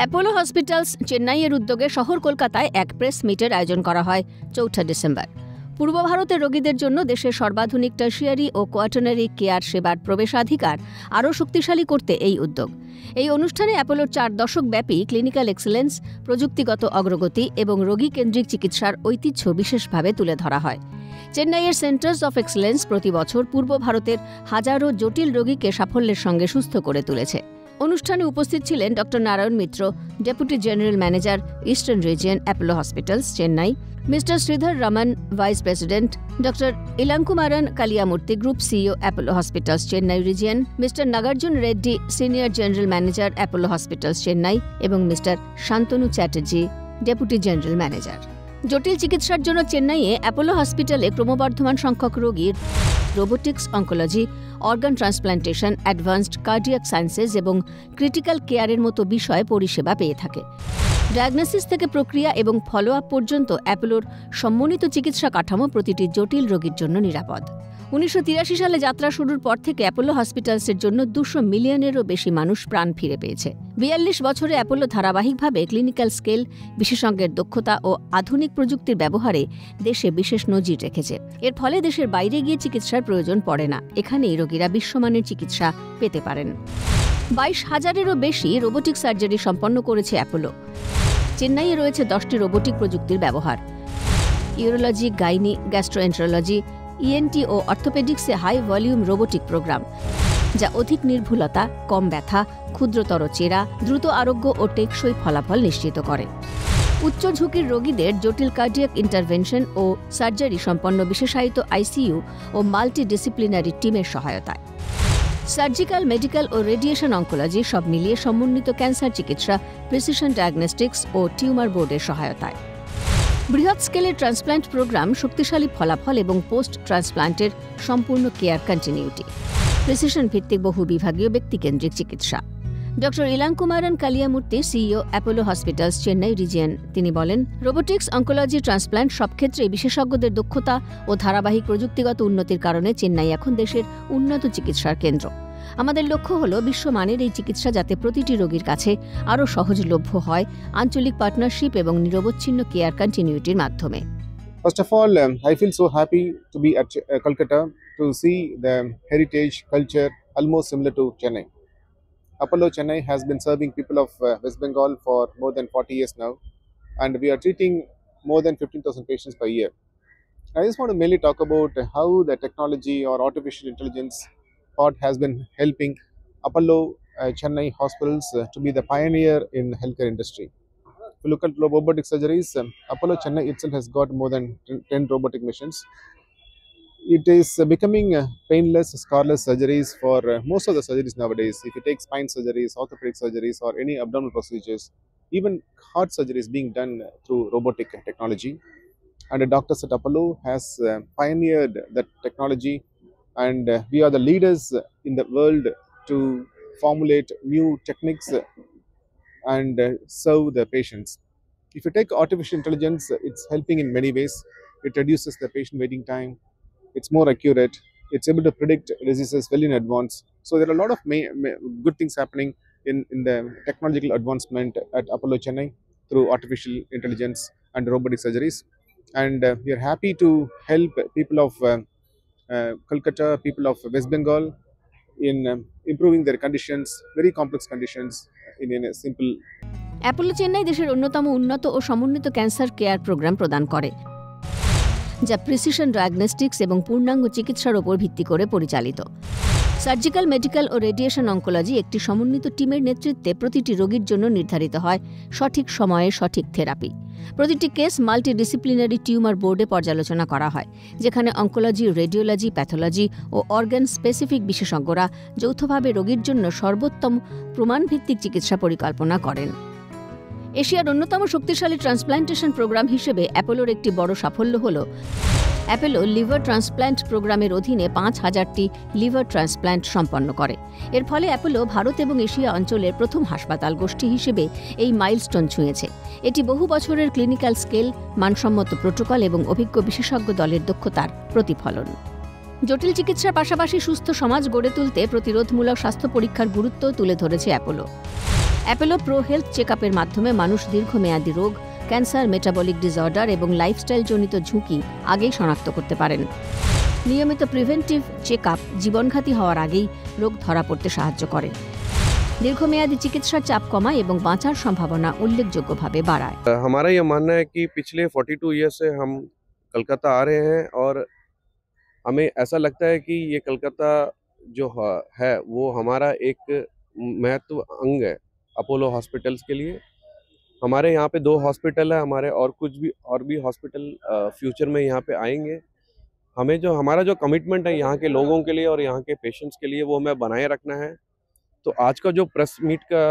Apollo hospitals চেন্নাইয়ের উদ্যোগে শহর কলকাতায় এক প্রেস মিটের আয়োজন করা হয় ৪ ডিসেম্বর। পূর্ব ভারতের রোগীদের জন্য দেশের সর্বাধুনিক টার্সিয়ারি ও কোয়াটার্নারি কেয়ার সেবার প্রবেশাধিকার আরও শক্তিশালী করতে এই উদ্যোগ। এই অনুষ্ঠানে অ্যাপোলোর ৪ দশকব্যাপী ক্লিনিক্যাল এক্সেলেন্স, প্রযুক্তিগত অগ্রগতি এবং রোগীকেন্দ্রিক চিকিৎসার ঐতিহ্য বিশেষভাবে তুলে ধরা হয়। চেন্নাইয়ের সেন্টার্স অফ এক্সেলেন্স প্রতি বছর পূর্ব ভারতের হাজারো জটিল রোগীকে সাফল্যের সঙ্গে সুস্থ করে তুলেছে। অনুষ্ঠানে উপস্থিত ছিলেন doctor Narayan Mitra, deputy general manager, eastern region, Apollo hospitals, Chennai; mister Sridhar Raman, vice president; doctor Ilankumaran Kaliyamurthy, group CEO, Apollo hospitals, Chennai region; mister Nagarjuna Reddy, senior general manager, Apollo hospitals, Chennai; এবং mister Shantanu Chatterjee, deputy general manager. জটিল চিকিৎসার জন্য চেন্নাইয়ে অ্যাপোলো হসপিটালে ক্রমবর্ধমান সংখ্যক রোগীর robotics, oncology, organ transplantation, advanced cardiac sciences এবং ক্রিটিক্যাল কেয়ারের মতো বিষয় পরিষেবা পেয়ে থাকে। ডায়াগনোসিস থেকে প্রক্রিয়া এবং ফলো আপ পর্যন্ত অ্যাপোলোর সম্মানিত চিকিৎসা কাঠামো প্রতিটি জটিল রোগীর জন্য নিরাপদ। ১৯৮৩ সালে যাত্রা শুরুর পর থেকে অ্যাপোলো হসপিটালসের জন্য ২০০ মিলিয়নেরও বেশি মানুষ প্রাণ ফিরে পেয়েছে। ৪২ বছরে অ্যাপোলো ধারাবাহিকভাবে ক্লিনিক্যাল স্কেল, বিশেষজ্ঞের দক্ষতা ও আধুনিক প্রযুক্তির ব্যবহারে দেশে বিশেষ নজির রেখেছে। এর ফলে দেশের বাইরে গিয়ে চিকিৎসার প্রয়োজন পড়ে না। এখানেই রোগীরা বিশ্বমানের চিকিৎসা পেতে পারেন। ২২,০০০-এরও বেশি রোবোটিক সার্জারি সম্পন্ন করেছে অ্যাপোলো। চেন্নাইয়ে রয়েছে 10টি রোবোটিক প্রযুক্তির ব্যবহার। ইউরোলজি, গাইনি, গ্যাস্ট্রোএন্টারোলজি, ইএনটি ও অর্থোপেডিক্সে হাই ভলিউম রোবোটিক প্রোগ্রাম, যা অধিক নির্ভুলতা, কম ব্যথা, ক্ষুদ্রতর চেরা, দ্রুত আরোগ্য ও টেকসই ফলাফল নিশ্চিত করে। উচ্চ ঝুঁকির রোগীদের জটিল কার্ডিয়াক ইন্টারভেনশন ও সার্জারি সম্পন্ন বিশেষায়িত আইসিইউ ও মাল্টিডিসিপ্লিনারি টিমের সহায়তায়। সার্জিক্যাল, মেডিকেল ও রেডিয়েশন অঙ্কোলজি সব মিলিয়ে সমন্বিত ক্যান্সার চিকিৎসা, প্রিসিশন ডায়াগনস্টিক্স ও টিউমার বোর্ডের সহায়তায়। বৃহৎ স্কেলের ট্রান্সপ্ল্যান্ট প্রোগ্রাম, শক্তিশালী ফলাফল এবং পোস্ট ট্রান্সপ্ল্যান্টের সম্পূর্ণ কেয়ার কন্টিনিউটি, প্রিসিশন ভিত্তিক বহু বিভাগীয় ব্যক্তিকেন্দ্রিক চিকিৎসা। Doctor Ilankumaran Kaliyamurthy, CEO, Apollo hospitals, Chennai region, তিনি বলেন, রোবোটিক্স, অঙ্কোলজি, ট্রান্সপ্ল্যান্ট সব ক্ষেত্রেই বিশেষজ্ঞদের দক্ষতা ও ধারাবাহিক প্রযুক্তিগত উন্নতির কারণে চেন্নাই এখন দেশের উন্নত চিকিৎসার কেন্দ্র। আমাদের লক্ষ্য হল বিশ্বমানের এই চিকিৎসা যাতে প্রতিটি রোগীর কাছে আরও সহজলভ্য হয়, আঞ্চলিক পার্টনারশিপ এবং নিরবচ্ছিন্ন কেয়ার কন্টিনিউটির মাধ্যমে। First of all, I feel so happy to be at Kolkata to see the heritage culture almost similar to Chennai. Apollo Chennai has been serving people of West Bengal for more than 40 years now, and we are treating more than 15,000 patients per year. I just want to mainly talk about how the technology or artificial intelligence part has been helping Apollo Chennai hospitals to be the pioneer in the healthcare industry. If you look at robotic surgeries, Apollo Chennai itself has got more than 10 robotic machines. It is becoming painless, scarless surgeries for most of the surgeries nowadays. If you take spine surgeries, orthopedic surgeries, or any abdominal procedures, even heart surgeries being done through robotic technology. And the doctors at Apollo has pioneered that technology, and we are the leaders in the world to formulate new techniques and serve the patients. If you take artificial intelligence, it's helping in many ways. It reduces the patient waiting time. It's more accurate. It's able to predict diseases well in advance. So there are a lot of good things happening in the technological advancement at Apollo Chennai through artificial intelligence and robotic surgeries. And we are happy to help people of Kolkata, people of West Bengal in improving their conditions, very complex conditions, in a simple. Apollo Chennai দেশের অন্যতম উন্নত ও সমন্বিত cancer care programme প্রদান করে, যা precision diagnostics এবং পূর্ণাঙ্গ চিকিৎসার উপর ভিত্তি করে পরিচালিত। সার্জিক্যাল, মেডিকেল ও রেডিয়েশন অঙ্কোলজি একটি সমন্বিত টিমের নেতৃত্বে প্রতিটি রোগীর জন্য নির্ধারিত হয় সঠিক সময়ে সঠিক থেরাপি। প্রতিটি কেস মাল্টিডিসিপ্লিনারি টিউমার বোর্ডে পর্যালোচনা করা হয়, যেখানে অঙ্কোলজি, রেডিওলজি, প্যাথোলজি ও অর্গান স্পেসিফিক বিশেষজ্ঞরা যৌথভাবে রোগীর জন্য সর্বোত্তম প্রমাণভিত্তিক চিকিৎসা পরিকল্পনা করেন। এশিয়ার অন্যতম শক্তিশালী ট্রান্সপ্ল্যান্টেশন প্রোগ্রাম হিসেবে অ্যাপোলোর একটি বড় সাফল্য হল অ্যাপোলো লিভার ট্রান্সপ্ল্যান্ট প্রোগ্রামের অধীনে ৫,০০০টি লিভার ট্রান্সপ্ল্যান্ট সম্পন্ন করে। এর ফলে অ্যাপোলো ভারত এবং এশিয়া অঞ্চলের প্রথম হাসপাতাল গোষ্ঠী হিসেবে এই মাইলস্টোন ছুঁয়েছে। এটি বহু বছরের ক্লিনিক্যাল স্কেল, মানসম্মত প্রোটোকল এবং অভিজ্ঞ বিশেষজ্ঞ দলের দক্ষতার প্রতিফলন। জটিল চিকিৎসার পাশাপাশি সুস্থ সমাজ গড়ে তুলতে প্রতিরোধমূলক স্বাস্থ্য পরীক্ষার গুরুত্ব তুলে ধরেছে অ্যাপোলো। অ্যাপোলো প্রো হেলথ চেকআপের মাধ্যমে মানুষ দীর্ঘমেয়াদী রোগ, ক্যান্সার, মেটাবলিক ডিসঅর্ডার এবং লাইফস্টাইলজনিত ঝুঁকি আগেই শনাক্ত করতে পারেন। নিয়মিত প্রিভেন্টিভ চেকআপ জীবনঘাতী হওয়ার আগেই রোগ ধরা পড়তে সাহায্য করে। দীর্ঘমেয়াদী চিকিৎসার চাপ কমায় এবং বাঁচার সম্ভাবনা উল্লেখযোগ্যভাবে বাড়ায়। हमारा ये मानना है कि पिछले 42 ईयर से हम कलकत्ता आ रहे हैं और हमें ऐसा लगता है कि ये कलकत्ता जो है वो हमारा एक महत्व अंग है अपोलो हॉस्पिटल्स के लिए। हमारे यहाँ पे 2 हॉस्पिटल है, हमारे और भी हॉस्पिटल फ्यूचर में यहाँ पे आएंगे। हमें जो हमारा जो कमिटमेंट है यहाँ के लोगों के लिए और यहाँ के पेशेंट्स के लिए वो हमें बनाए रखना है। तो आज का जो प्रेस मीट का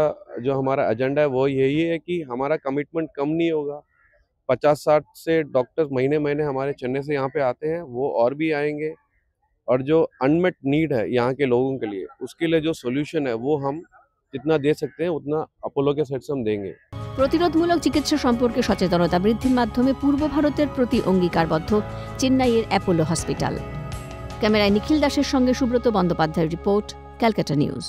जो हमारा एजेंडा है वो यही है कि हमारा कमिटमेंट कम नहीं होगा। 50-60 से डॉक्टर्स महीने महीने हमारे चेन्नई से यहाँ पे आते हैं, वो और भी आएंगे। और जो अनमेट नीड है यहाँ के लोगों के लिए, उसके लिए जो सोल्यूशन है वो हम जितना दे सकते हैं उतना अपोलो के साइड से हम देंगे। প্রতিরোধমূলক চিকিৎসা সম্পর্কে সচেতনতা বৃদ্ধির মাধ্যমে পূর্ব ভারতের প্রতি অঙ্গীকারবদ্ধ চেন্নাইয়ের অ্যাপোলো হসপিটাল। ক্যামেরায় নিখিল দাসের সঙ্গে সুব্রত বন্দ্যোপাধ্যায়ের রিপোর্ট, ক্যালকাটা নিউজ।